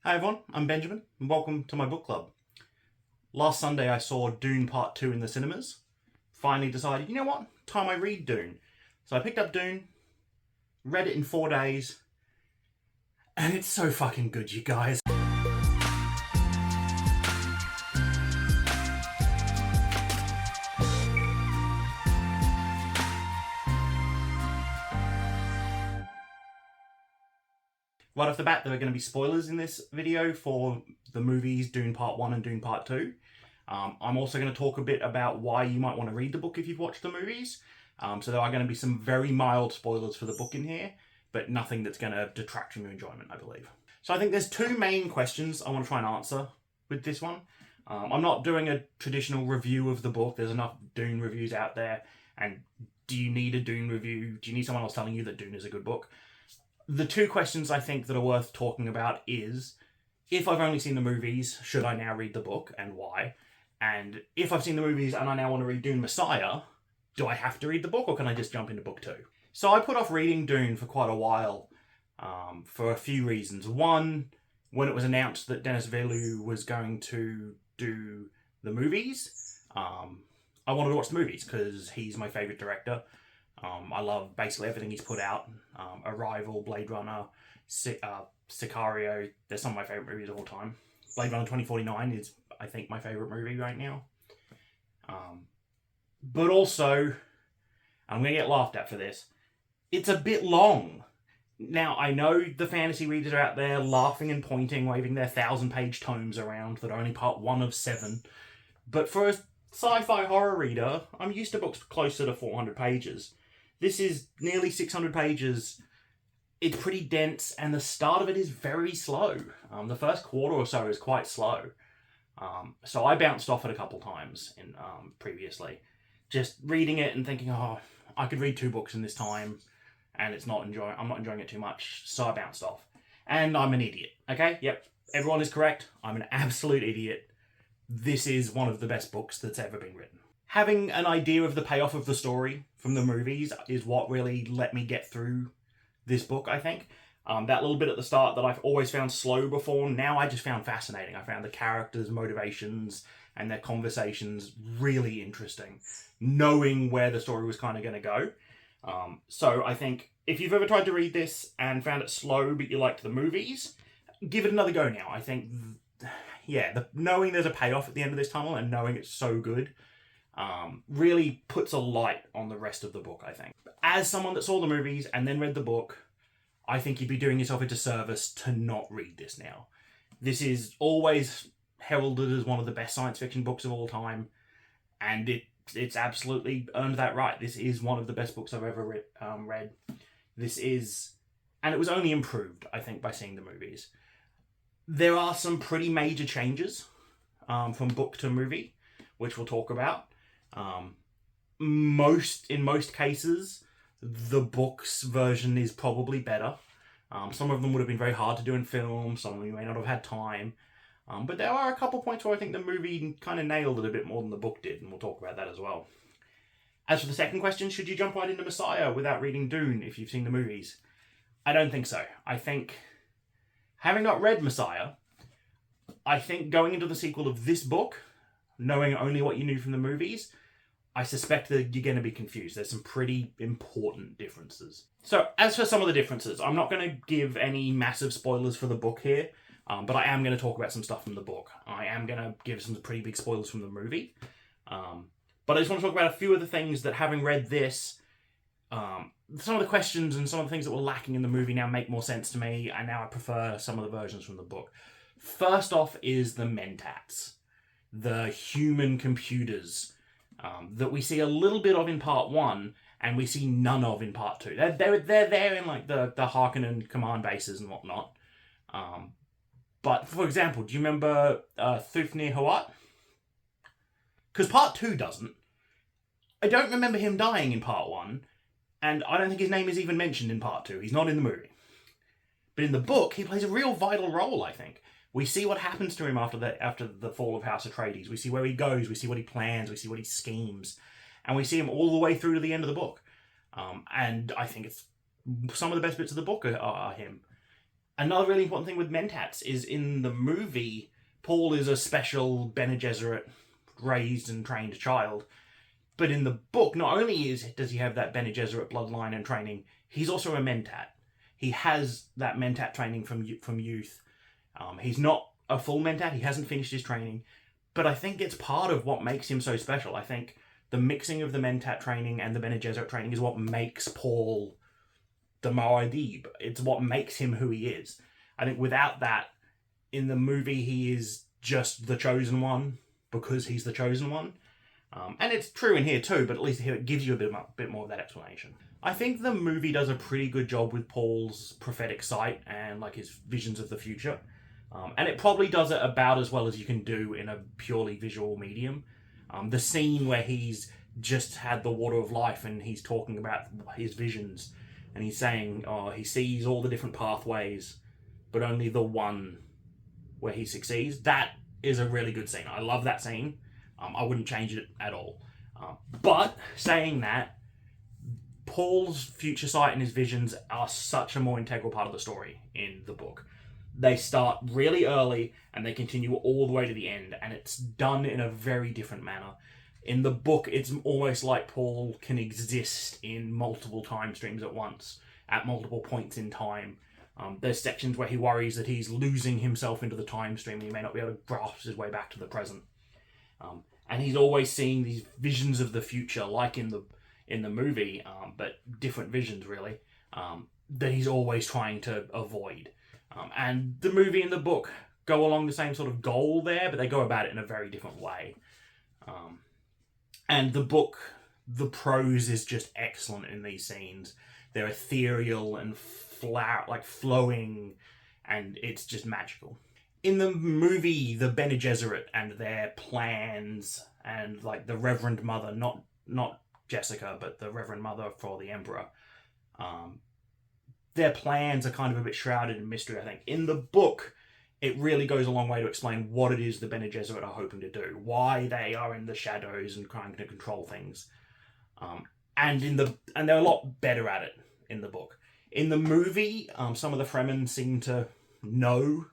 Hi everyone, I'm Benjamin, and welcome to my book club. Last Sunday I saw Dune Part 2 in the cinemas. Finally decided, you know what, time I read Dune. So I picked up Dune, read it in 4 days, and it's so fucking good, you guys. Right off the bat, there are going to be spoilers in this video for the movies Dune Part 1 and Dune Part 2. I'm also going to talk a bit about why you might want to read the book if you've watched the movies. So there are going to be some very mild spoilers for the book in here, but nothing that's going to detract from your enjoyment, I believe. So I think there's two main questions I want to try and answer with this one. I'm not doing a traditional review of the book. There's enough Dune reviews out there. And do you need a Dune review? Do you need someone else telling you that Dune is a good book? The two questions I think that are worth talking about is, if I've only seen the movies, should I now read the book, and why? And if I've seen the movies and I now want to read Dune Messiah, do I have to read the book, or can I just jump into book 2? So I put off reading Dune for quite a while, for a few reasons. One, when it was announced that Denis Villeneuve was going to do the movies, I wanted to watch the movies because he's my favourite director. I love basically everything he's put out. Arrival, Blade Runner, Sicario. They're some of my favourite movies of all time. Blade Runner 2049 is, I think, my favourite movie right now. But also, I'm going to get laughed at for this, it's a bit long. Now, I know the fantasy readers are out there laughing and pointing, waving their 1,000-page tomes around that are only part 1 of 7. But for a sci-fi horror reader, I'm used to books closer to 400 pages. This is nearly 600 pages. It's pretty dense, and the start of it is very slow. The first quarter or so is quite slow. So I bounced off it a couple times previously. Just reading it and thinking, oh, I could read 2 books in this time, and I'm not enjoying it too much, so I bounced off. And I'm an idiot, okay? Yep, everyone is correct. I'm an absolute idiot. This is one of the best books that's ever been written. Having an idea of the payoff of the story from the movies is what really let me get through this book, I think. That little bit at the start that I've always found slow before, now I just found fascinating. I found the characters' motivations and their conversations really interesting, knowing where the story was kind of going to go. So I think if you've ever tried to read this and found it slow but you liked the movies, give it another go now. I think, knowing there's a payoff at the end of this tunnel and knowing it's so good really puts a light on the rest of the book, I think. As someone that saw the movies and then read the book, I think you'd be doing yourself a disservice to not read this now. This is always heralded as one of the best science fiction books of all time, and it's absolutely earned that right. This is one of the best books I've ever read. And it was only improved, I think, by seeing the movies. There are some pretty major changes from book to movie, which we'll talk about. In most cases, the book's version is probably better. Some of them would have been very hard to do in film, some of them you may not have had time. But there are a couple points where I think the movie kind of nailed it a bit more than the book did, and we'll talk about that as well. As for the second question, should you jump right into Messiah without reading Dune if you've seen the movies? I don't think so. I think, having not read Messiah, I think going into the sequel of this book, knowing only what you knew from the movies, I suspect that you're going to be confused. There's some pretty important differences. So, as for some of the differences, I'm not going to give any massive spoilers for the book here, but I am going to talk about some stuff from the book. I am going to give some pretty big spoilers from the movie. But I just want to talk about a few of the things that, having read this, some of the questions and some of the things that were lacking in the movie now make more sense to me, and now I prefer some of the versions from the book. First off is the mentats, the human computers, that we see a little bit of in part 1, and we see none of in part 2. They're there in like the Harkonnen command bases and whatnot. But for example, do you remember Thufnir Hawat? Because part 2 doesn't. I don't remember him dying in part 1, and I don't think his name is even mentioned in part 2. He's not in the movie. But in the book, he plays a real vital role, I think. We see what happens to him after the fall of House Atreides. We see where he goes, we see what he plans, we see what he schemes. And we see him all the way through to the end of the book. And I think it's some of the best bits of the book are him. Another really important thing with mentats is in the movie, Paul is a special Bene Gesserit raised and trained child. But in the book, not only does he have that Bene Gesserit bloodline and training, he's also a mentat. He has that mentat training from youth. He's not a full mentat. He hasn't finished his training. But I think it's part of what makes him so special. I think the mixing of the mentat training and the Bene Gesserit training is what makes Paul the Muad'Dib. It's what makes him who he is. I think without that, in the movie, he is just the chosen one because he's the chosen one. And it's true in here too, but at least here it gives you a bit more of that explanation. I think the movie does a pretty good job with Paul's prophetic sight and like his visions of the future. And it probably does it about as well as you can do in a purely visual medium. The scene where he's just had the water of life and he's talking about his visions and he's saying, he sees all the different pathways, but only the one where he succeeds. That is a really good scene. I love that scene. I wouldn't change it at all. But saying that, Paul's future sight and his visions are such a more integral part of the story in the book. They start really early and they continue all the way to the end, and it's done in a very different manner. In the book, it's almost like Paul can exist in multiple time streams at once, at multiple points in time. There's sections where he worries that he's losing himself into the time stream and he may not be able to grasp his way back to the present. And he's always seeing these visions of the future, like in the movie, but different visions really, that he's always trying to avoid. And the movie and the book go along the same sort of goal there, but they go about it in a very different way. And the book, the prose is just excellent in these scenes. They're ethereal and flowing, and it's just magical. In the movie, the Bene Gesserit and their plans, and like the Reverend Mother, not Jessica, but the Reverend Mother for the Emperor, their plans are kind of a bit shrouded in mystery, I think. In the book, it really goes a long way to explain what it is the Bene Gesserit are hoping to do, why they are in the shadows and trying to control things. And they're a lot better at it in the book. In the movie, some of the Fremen seem to know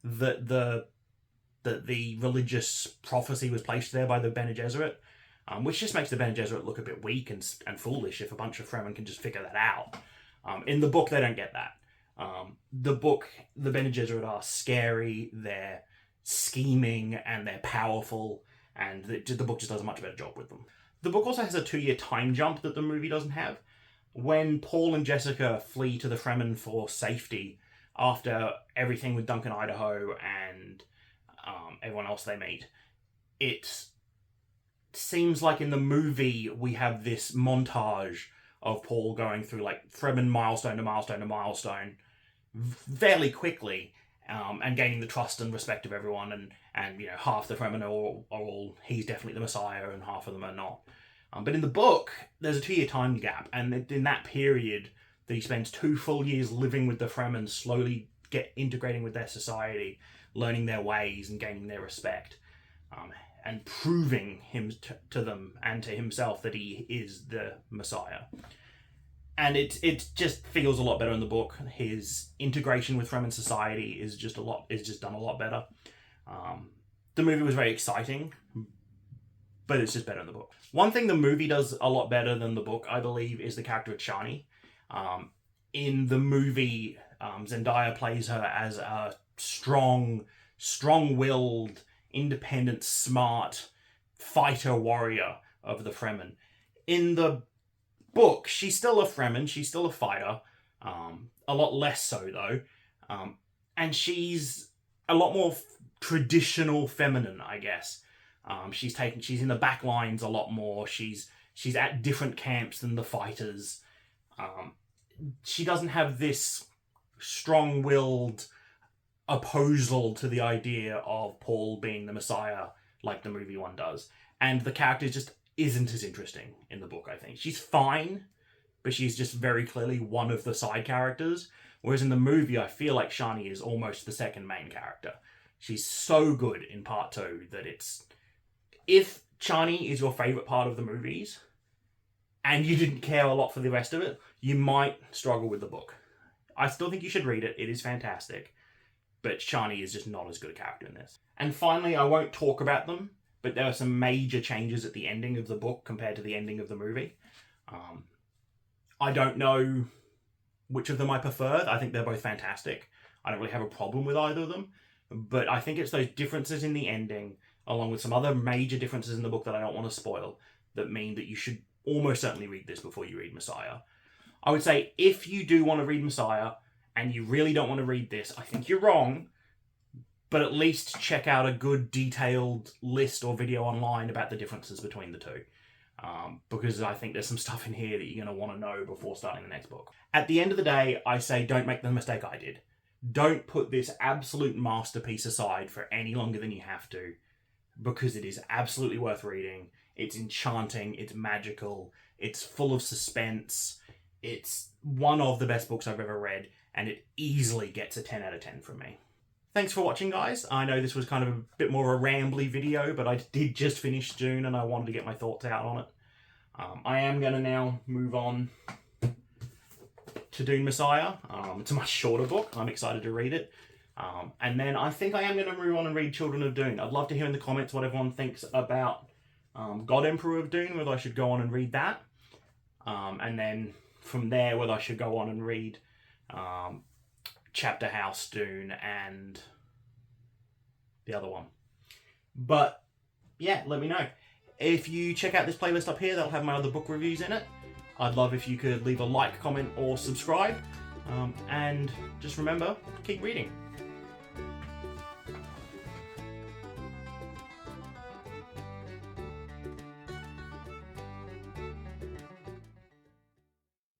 that the religious prophecy was placed there by the Bene Gesserit, which just makes the Bene Gesserit look a bit weak and foolish if a bunch of Fremen can just figure that out. In the book, they don't get that. The book, the Bene Gesserit are scary, they're scheming, and they're powerful, and the book just does a much better job with them. The book also has a 2-year time jump that the movie doesn't have. When Paul and Jessica flee to the Fremen for safety after everything with Duncan Idaho and everyone else they meet, it seems like in the movie we have this montage of Paul going through like Fremen milestone to milestone to milestone fairly quickly, and gaining the trust and respect of everyone, and you know, half the Fremen are all he's definitely the Messiah and half of them are not. But in the book, there's a 2-year time gap, and in that period that he spends 2 full years living with the Fremen, slowly integrating with their society, learning their ways and gaining their respect, and proving him to them and to himself that he is the Messiah. And it just feels a lot better in the book. His integration with Fremen society is just done a lot better. The movie was very exciting, but it's just better in the book. One thing the movie does a lot better than the book, I believe, is the character of Chani. In the movie, Zendaya plays her as a strong-willed, independent, smart fighter warrior of the Fremen. In the book, she's still a Fremen, she's still a fighter, a lot less so though, and she's a lot more traditional feminine, I guess. She's in the back lines a lot more. She's at different camps than the fighters. She doesn't have this strong-willed opposal to the idea of Paul being the Messiah like the movie one does. And the character just isn't as interesting in the book, I think. She's fine, but she's just very clearly one of the side characters. Whereas in the movie, I feel like Shani is almost the second main character. She's so good in part 2 that it's... If Chani is your favourite part of the movies, and you didn't care a lot for the rest of it, you might struggle with the book. I still think you should read it. It is fantastic. But Chani is just not as good a character in this. And finally, I won't talk about them, but there are some major changes at the ending of the book compared to the ending of the movie. I don't know which of them I prefer. I think they're both fantastic. I don't really have a problem with either of them. But I think it's those differences in the ending, along with some other major differences in the book that I don't want to spoil, that mean that you should almost certainly read this before you read Messiah. I would say if you do want to read Messiah and you really don't want to read this, I think you're wrong. But at least check out a good detailed list or video online about the differences between the two. Because I think there's some stuff in here that you're going to want to know before starting the next book. At the end of the day, I say don't make the mistake I did. Don't put this absolute masterpiece aside for any longer than you have to, because it is absolutely worth reading. It's enchanting, it's magical, it's full of suspense. It's one of the best books I've ever read, and it easily gets a 10 out of 10 from me. Thanks for watching, guys. I know this was kind of a bit more of a rambly video, but I did just finish Dune and I wanted to get my thoughts out on it. I am going to now move on to Dune Messiah. It's a much shorter book. I'm excited to read it. And then I think I am going to move on and read Children of Dune. I'd love to hear in the comments what everyone thinks about God Emperor of Dune, whether I should go on and read that. And then from there, whether I should go on and read Chapter House Dune and the other one. But yeah, let me know. If you check out this playlist up here, that'll have my other book reviews in it. I'd love if you could leave a like, comment, or subscribe. And just remember, keep reading.